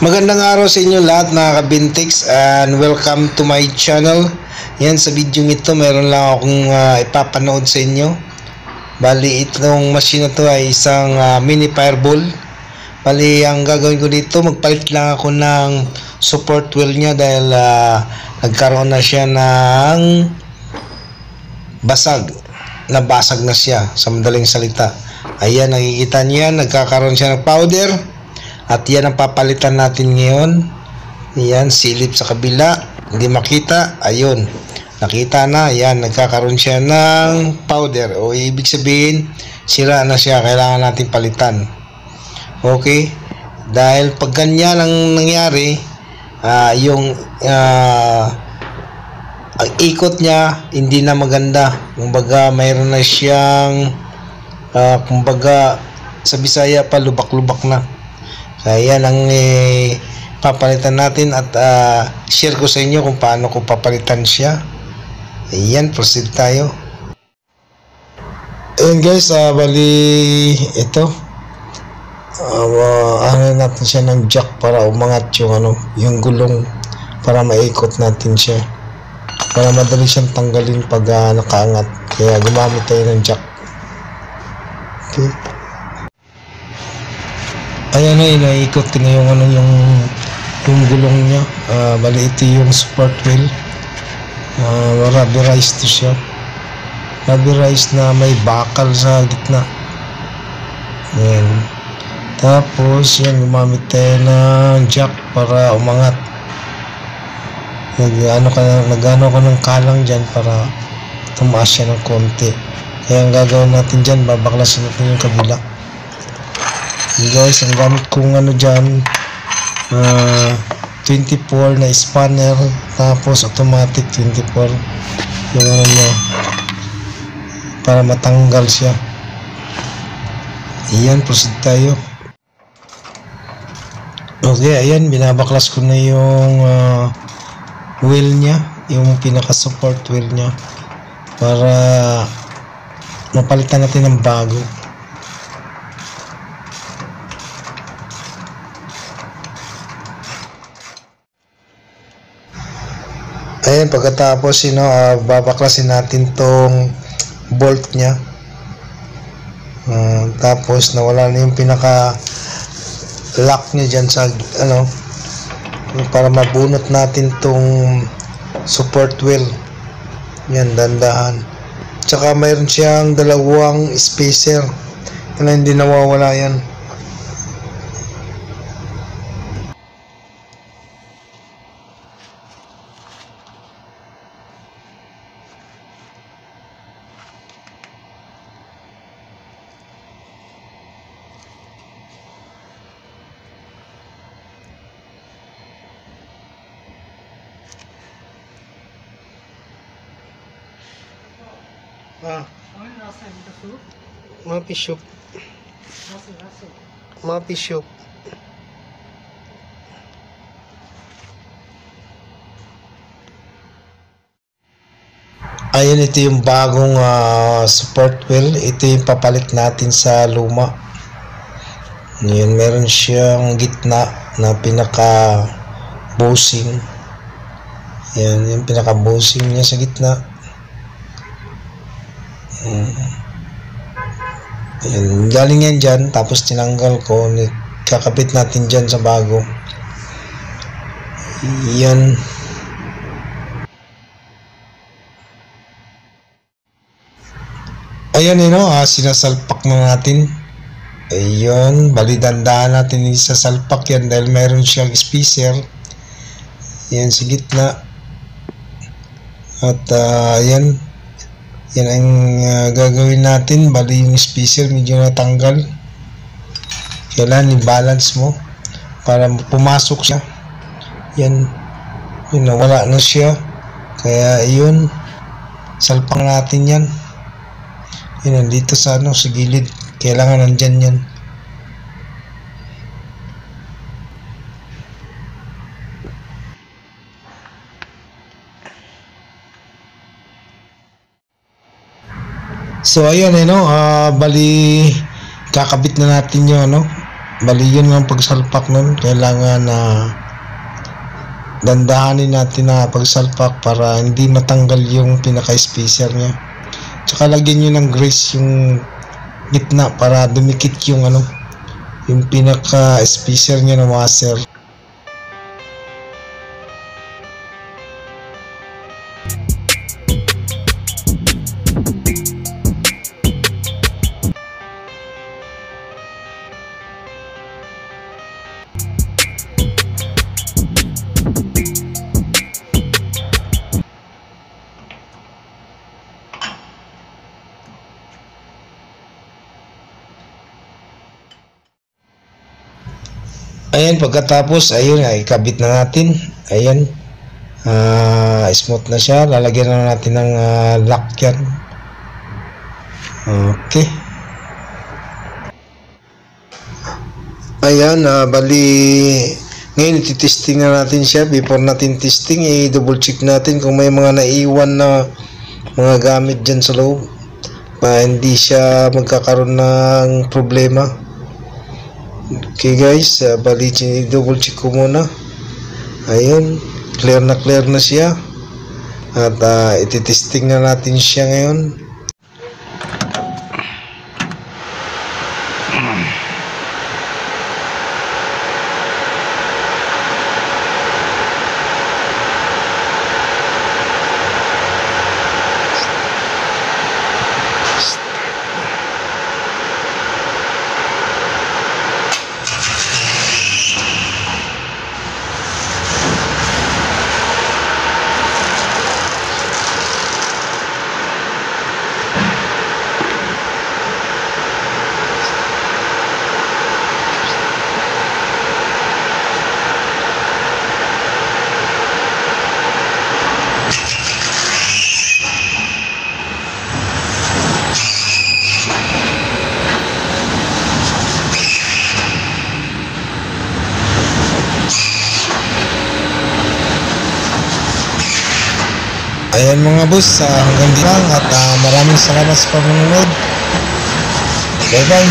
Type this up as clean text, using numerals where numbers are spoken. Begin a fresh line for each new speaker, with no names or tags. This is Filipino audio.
Magandang araw sa inyo lahat mga kabintex and welcome to my channel. Yan, sa video ito meron lang akong ipapanood sa inyo. Bali itong machine na to ay isang mini fireball. Bali ang gagawin ko dito, magpalit lang ako ng support wheel niya dahil nagkaroon na siya ng nabasag na siya sa madaling salita. Ayan, nakikita niyo yan, nagkakaroon siya ng powder. At yan ang papalitan natin ngayon. Yan, silip sa kabila, hindi makita. Ayun, nakita na. Yan, nagkakaroon siya ng powder. O ibig sabihin, sira na siya, kailangan natin palitan. Okay, dahil pag ganyan ang nangyari, yung ang ikot niya hindi na maganda. Kumbaga mayroon na siyang kumbaga sa Bisaya pa, lubak-lubak na. Kaya yan ang papalitan natin at share ko sa inyo kung paano ko papalitan siya. Ayan, proceed tayo. Ayan guys, bali ito. Ano natin siya ng jack para umangat yung gulong para maikot natin siya. Para madali siyang tanggalin pag nakaangat. Kaya gumamit tayo ng jack. Okay. Ayan na, inaikot na yung gulong niya. Bali ito yung support wheel. Rubberized to siya. Rubberized na may bakal sa gitna. Ayan. Tapos yan, gumamit tayo ng jack para umangat. Nag-ano ko ng kalang dyan para tumaas siya ng konti. Kaya ang gagawin natin dyan, babaklasin natin yung kabila. Guys, ang gamit kong dyan 24 na spanner, tapos automatic 24 yung niya para matanggal siya. Ayan, proceed tayo. Okay, ayan, binabaklas ko na yung wheel nya, yung pinaka support wheel nya para mapalitan natin ng bago. Ayan, pagkatapos babaklasin natin tong bolt nya. Tapos nawala na yung pinaka lock nya dyan sa para mabunot natin tong support wheel. Yan, dandahan. Tsaka mayroon siyang dalawang spacer na hindi nawawala yan. Mapishop. Ayan, ito yung bagong support wheel. Ito yung papalit natin sa luma. Ngayon, meron siyang gitna na pinaka bushing. Yan, yung pinaka bushing niya sa gitna. Ayan, galing yan dyan, tapos tinanggal ko, kakabit natin dyan sa bago. Yan. Ayan, sinasalpak na natin. Ayun, bali dandaan natin sa salpak yan dahil meron siyang spacer. Yan sa gitna. At yan. Yan ang gagawin natin. Bali yung spacer medyo natanggal. Kailangan i-balance mo para pumasok siya. Yan. Yun, nawala na siya. Kaya yun, salpak natin yan. Yan, nandito sa sa gilid. Kailangan nandyan yan. So ayun bali kakabit na natin yung Bali yun ang pagsalpak nun. Kailangan na dandahanin natin na pagsalpak para hindi matanggal yung pinaka-spacer niya. Tsaka lagyan nyo ng grease yung gitna para dumikit yung yung pinaka-spacer niya ng washer. Ayan, pagkatapos, ayun, ay kabit na natin. Ayan, smooth na siya. Lalagyan na natin ng lock yan. Okay. Ayan, bali, ngayon ititesting na natin siya. Before natin testing, i-double check natin kung may mga naiwan na mga gamit dyan sa loob. Hindi siya magkakaroon ng problema. Okay guys, bali double check ko muna. Ayun, clear na siya. At ititesting na natin siya ngayon. Ayan mga boss, hanggang dito lang at maraming salamat sa panonood. Bye bye.